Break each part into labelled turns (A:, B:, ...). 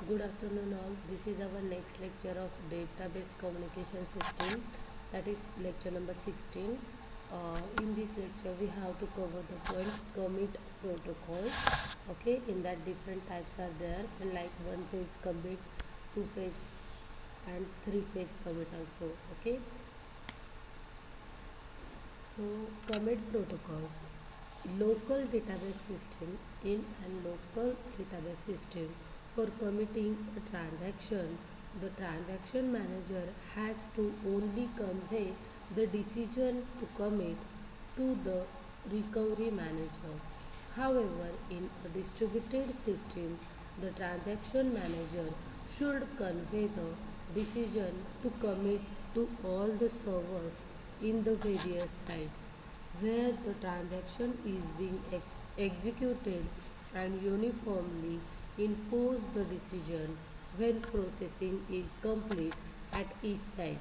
A: Good afternoon all. This is our next lecture of database communication system, that is lecture number 16. In this lecture we have to cover the point commit protocol. Okay, in that different types are there, and like one phase commit, two phase and three phase commit also. Okay, so commit protocols, local database system. In a local database system, for committing a transaction, the transaction manager has to only convey the decision to commit to the recovery manager. However, in a distributed system, the transaction manager should convey the decision to commit to all the servers in the various sites where the transaction is being executed, and uniformly enforce the decision when processing is complete at each site.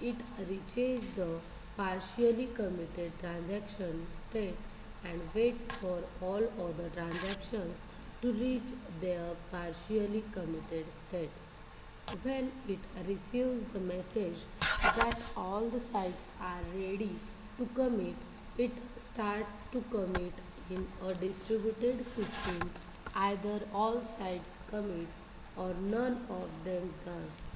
A: It reaches the partially committed transaction state and wait for all other transactions to reach their partially committed states. When it receives the message that all the sites are ready to commit, it starts to commit. In a distributed system, either all sites commit or none of them does.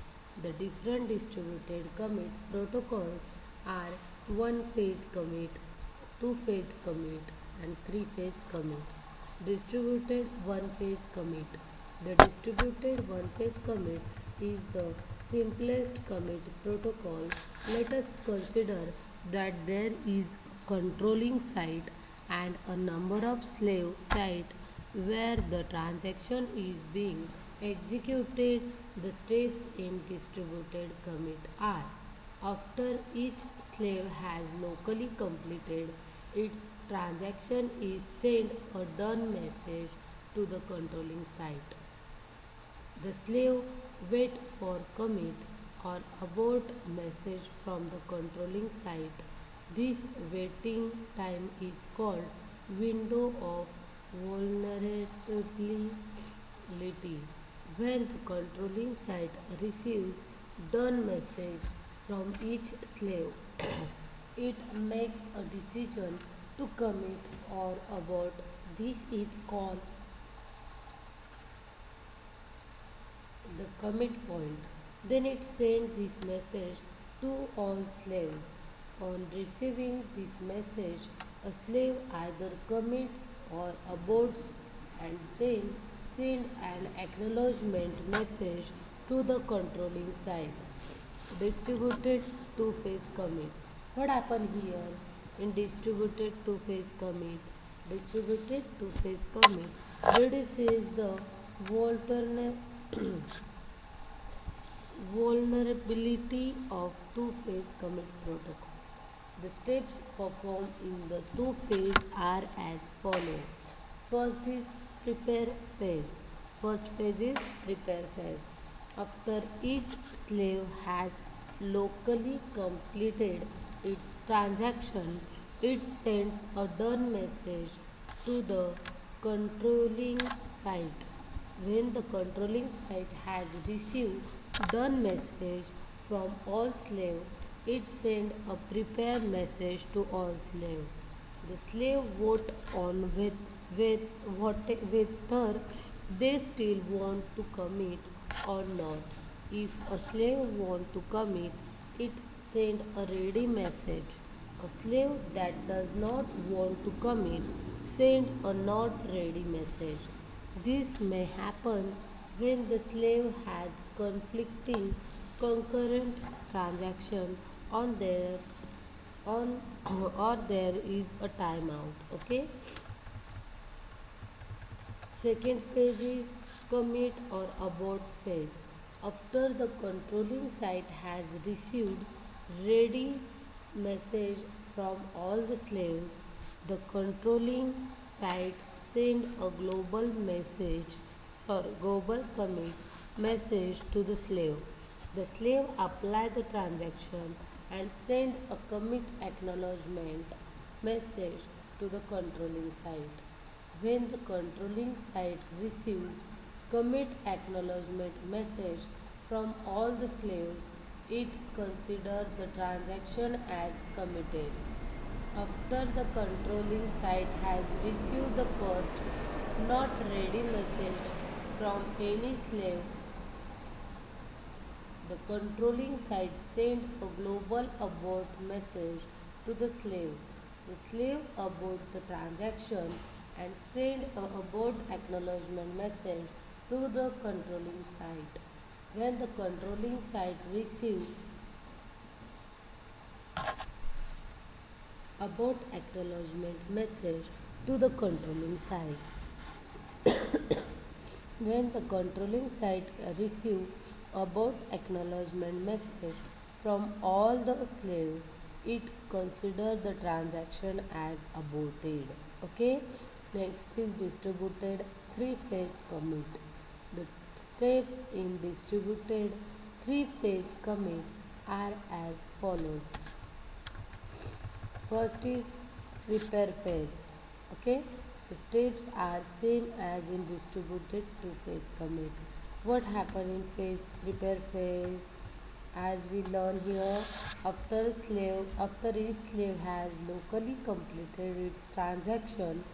A: The different distributed commit protocols are one phase commit, two phase commit, and three phase commit. Distributed one phase commit. The distributed one phase commit is the simplest commit protocol. Let us consider that there is a controlling site and a number of slave sites where the transaction is being executed. The steps in distributed commit are: after each slave has locally completed its transaction, is sent a done message to the controlling site. The slave wait for commit or abort message from the controlling site. This waiting time is called window of vulnerability. When the controlling site receives done message from each slave, it makes a decision to commit or abort. This is called the commit point. Then it sends this message to all slaves. On receiving this message, a slave either commits or aborts, and then send an acknowledgement message to the controlling side. Distributed two-phase commit. What happened here in distributed two-phase commit? Distributed two-phase commit reduces the alternate vulnerability of two-phase commit protocol. The steps performed in the two-phase are as follows. First is prepare phase. First phase is prepare phase. After each slave has locally completed its transaction, it sends a done message to the controlling site. When the controlling site has received done message from all slave, it send a prepare message to all slave. The slave vote on with whether they still want to commit or not. If a slave want to commit, it send a ready message. A slave that does not want to commit send a not ready message. This may happen when the slave has conflicting concurrent transaction on their on or there is a timeout. Okay, second phase is commit or abort phase. After the controlling site has received ready message from all the slaves, the controlling site send a global message, global commit message to the slave. The slave apply the transaction and send a commit acknowledgement message to the controlling site. When the controlling site receives commit acknowledgement message from all the slaves, it consider the transaction as committed. After the controlling side has received the first not ready message from any slave, the controlling side send a global abort message to the slave. The slave abort the transaction and send a abort acknowledgement message to the controlling side. When the controlling side receive abort acknowledgement message to the controlling side, when the controlling side receives about acknowledgement message from all the slave, it consider the transaction as aborted. Okay. Next is distributed three-phase commit. The step in distributed three-phase commit are as follows. First is prepare phase. Okay, the steps are same as in distributed two phase commit. What happen in phase prepare phase? As we learn here, after each slave has locally completed its transaction,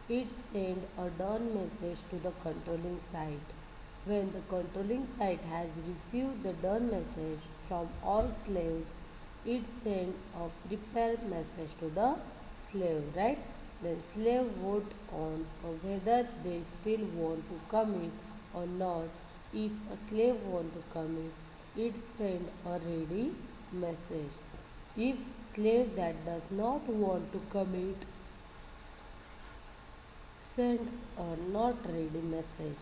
A: it send a done message to the controlling site. When the controlling site has received the done message from all slaves, it send a prepare message to the slave, right? The slave vote on whether they still want to commit or not. If a slave want to commit, it send a ready message. If slave that does not want to commit, send a not ready message.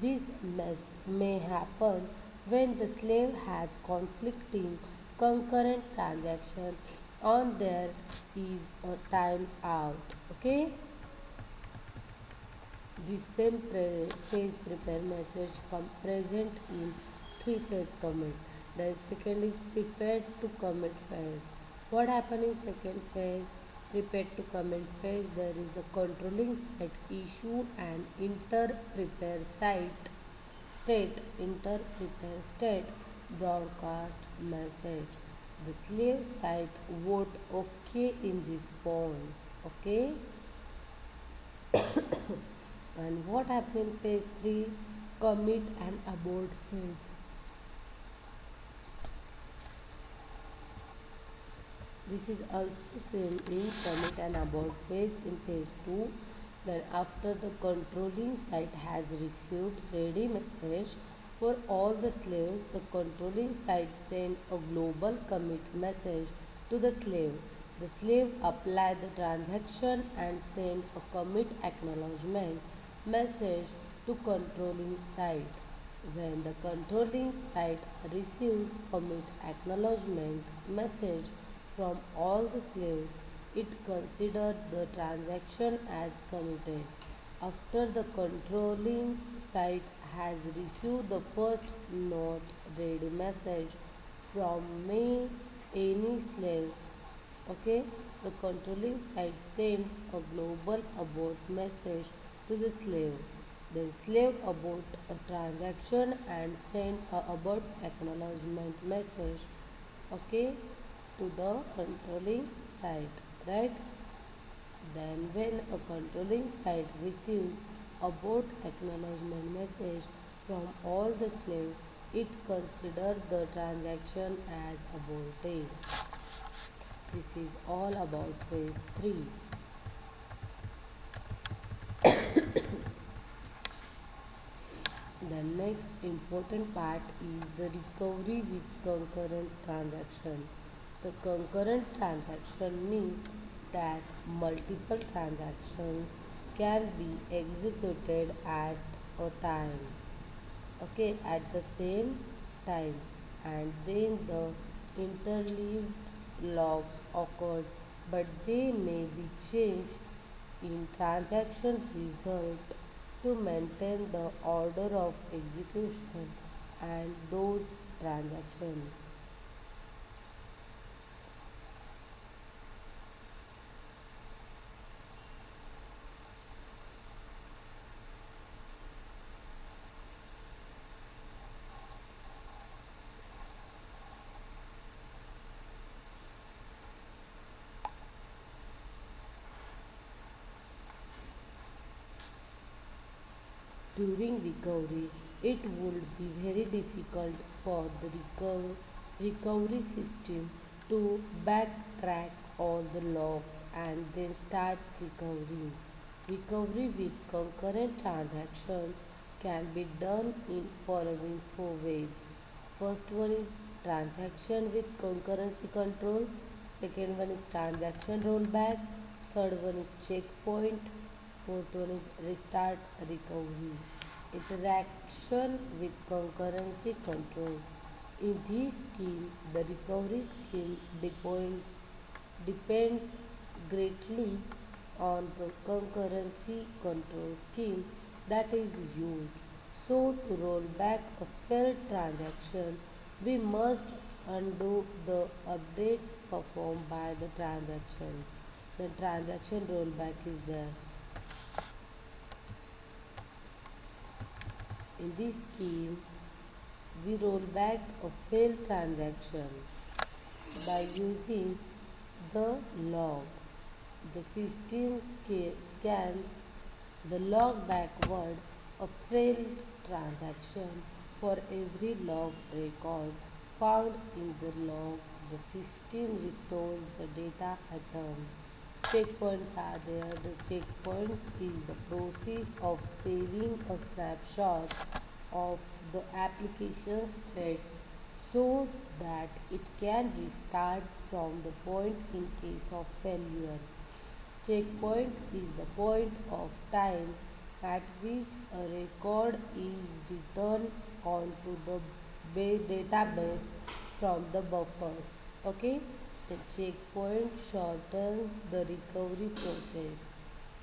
A: This mess may happen when the slave has conflicting concurrent transactions on there is a time out. Okay, this same phase prepare message come present in three phase commit. The second is prepared to commit phase. What happen in second phase? Prepared to commit phase, there is the controlling site issue and inter prepare state broadcast message. The slave site vote okay in response. Okay. And what happened in phase 3? Commit and abort phase. This is also same in commit and abort phase in phase 2. Then after the controlling site has received ready message for all the slaves, the controlling site send a global commit message to the slave. The slave apply the transaction and send a commit acknowledgement message to controlling site. When the controlling site receives commit acknowledgement message from all the slaves, it considers the transaction as committed. After the controlling site has received the first not ready message from any slave, okay, the controlling site send a global abort message to the slave. The slave abort a transaction and send a abort acknowledgement message, okay, to the controlling site, right? Then when a controlling site receives abort acknowledgement message from all the slaves, it considers the transaction as aborted. This is all about phase 3. The next important part is the recovery with concurrent transaction. The concurrent transaction means that multiple transactions can be executed at a time, okay, at the same time, and then the interleaved logs occurred, but they may be changed in transaction result to maintain the order of execution and those transactions. During recovery, it would be very difficult for the recovery system to backtrack all the logs and then start recovery. Recovery with concurrent transactions can be done in following four ways. First one is transaction with concurrency control. Second one is transaction rollback. Third one is checkpoint. Fourth one is restart recovery. Interaction with concurrency control. In this scheme, the recovery scheme depends greatly on the concurrency control scheme that is used. So, to roll back a failed transaction, we must undo the updates performed by the transaction. The transaction rollback is there. In this scheme, we roll back a failed transaction by using the log. The system scans the log backward a failed transaction for every log record found in the log. The system restores the data item. Checkpoints are there. The checkpoints is the process of saving a snapshot of the application states so that it can restart from the point in case of failure. Checkpoint is the point of time at which a record is returned onto the database from the buffers. Okay, the checkpoint shortens the recovery process.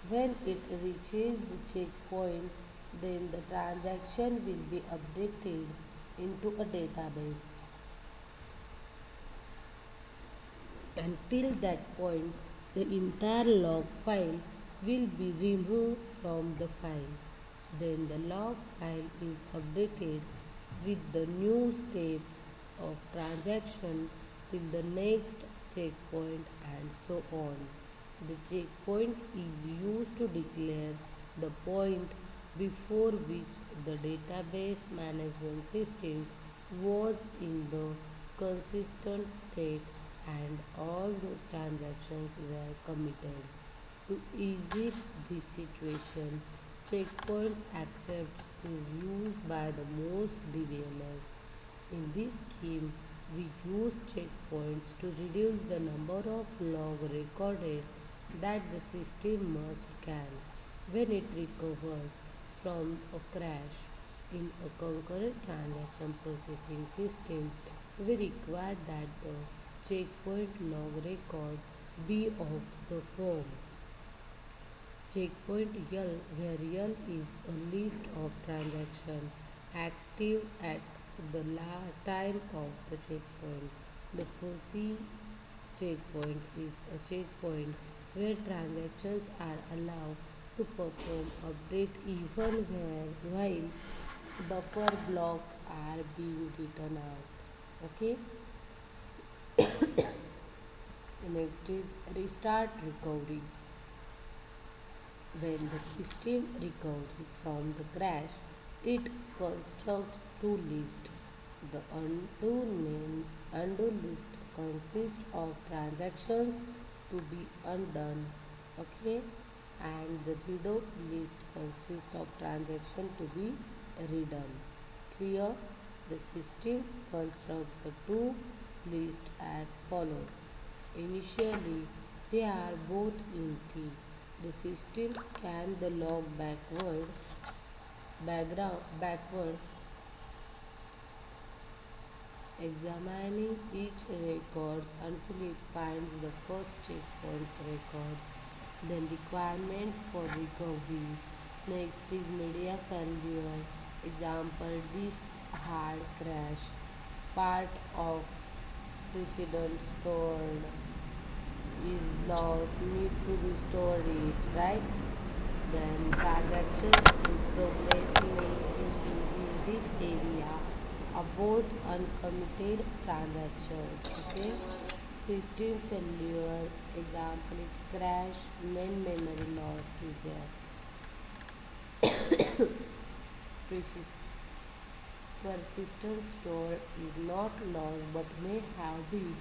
A: When it reaches the checkpoint, then the transaction will be updated into a database. Until that point, the entire log file will be removed from the file. Then the log file is updated with the new step of transaction till the next checkpoint and so on. The checkpoint is used to declare the point before which the database management system was in the consistent state and all those transactions were committed. To ease this situation, checkpoints accepts is used by the most DBMS. In this scheme, we use checkpoints to reduce the number of log recorded that the system must scan when it recovers from a crash. In a concurrent transaction processing system, we require that the checkpoint log record be of the form checkpoint L, where L is a list of transactions active at the time of the checkpoint. The foresee checkpoint is a checkpoint where transactions are allowed to perform update even while buffer blocks are being written out. Okay. Next is restart recovery. When the system recovers from the crash, it constructs two lists. The undo list consists of transactions to be undone, okay, and the redo list consists of transactions to be redone. Clear? The system constructs the two lists as follows. Initially, they are both empty. The system scans the log backward, examining each records until it finds the first checkpoint's records. Then requirement for recovery. Next is media failure. Example disk hard crash. Part of precedent stored is lost, need to restore it, right? Then transactions in progress may be using this area about uncommitted transactions. Okay. System failure example is crash, main memory lost is there. Persist- persistent store is not lost but may have been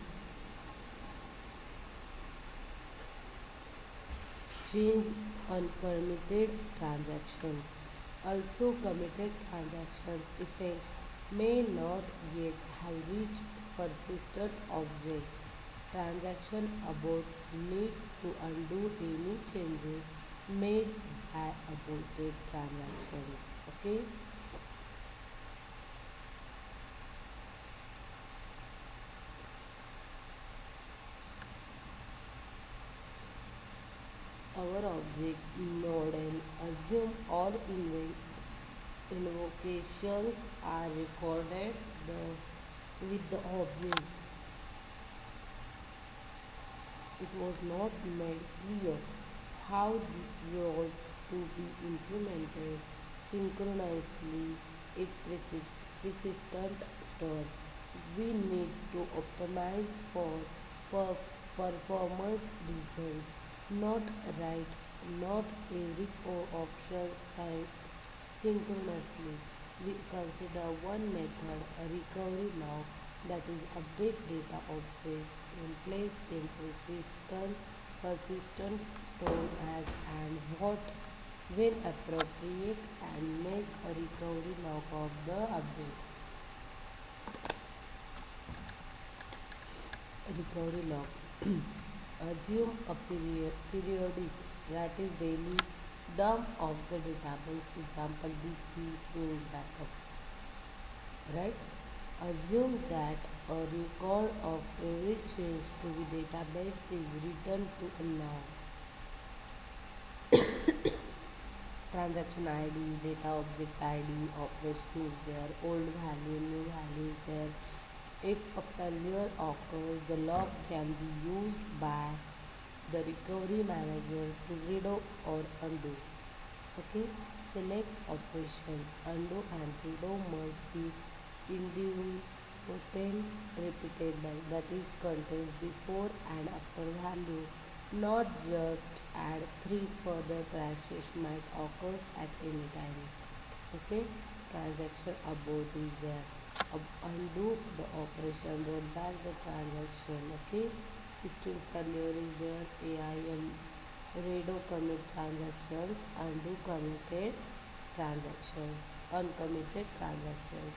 A: change uncommitted transactions. Also, committed transactions effects may not yet have reached persistent objects. Transaction abort need to undo any changes made by aborted transactions. Okay. Our object model assume all invocations are recorded with the object. It was not made clear how this was to be implemented synchronously. It persistent store. We need to optimize for performance reasons, not write, not every option side synchronously. We consider one method, a recovery log, that is update data objects in place in persistent store as and what when appropriate and make a recovery log of the update. Recovery log. Assume a periodic, that is daily, dump of the database, example DB sync backup, right? Assume that a record of every change to the database is written to a log. Transaction ID, data object ID, operation is there, old value, new value is there. If a failure occurs, the log can be used by the recovery manager to redo or undo. Okay, select operations. Undo and redo must be independent, repeatable, that is contains before and after value, not just add three further crashes might occur at any time. Okay, transaction abort is there. Undo the operation, roll back the transaction. Okay, system failure is there. AIM redo commit transactions, undo committed transactions, uncommitted transactions.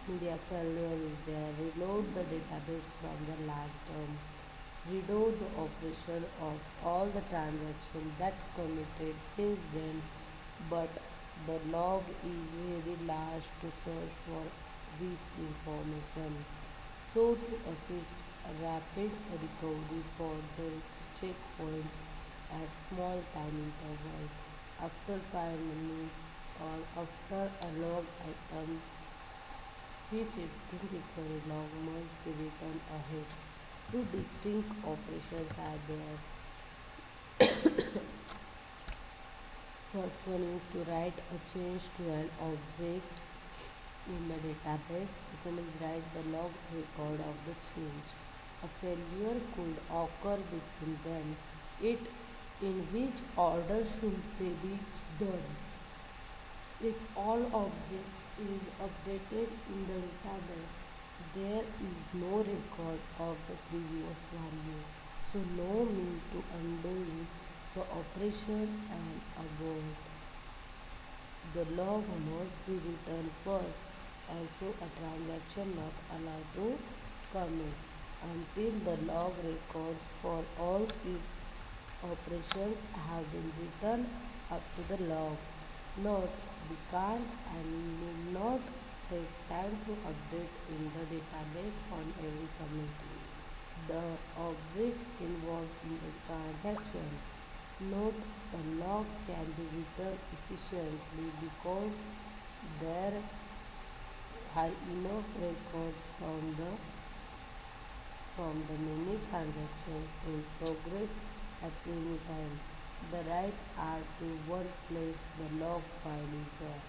A: Media failure is there. Reload the database from the last term. Redo the operation of all the transactions that committed since then, but the log is very large to search for this information. So to assist a rapid recovery for the checkpoint at small time interval after 5 minutes or after a log item, C15 recovery log must be written ahead. Two distinct operations are there. First one is to write a change to an object in the database. Second is write the log record of the change. A failure could occur between them. It in which order should they be done? If all objects is updated in the database, there is no record of the previous value. So no need to undo the operation and abort. The log must be written first. Also, a transaction not allowed to commit until the log records for all its operations have been written up to the log. Note, the can't and need not take time to update in the database on every commit. The objects involved in the transaction. Note, a log can be written efficiently because there are enough records from the many transactions in progress at any time. The right are to one place the log file is there.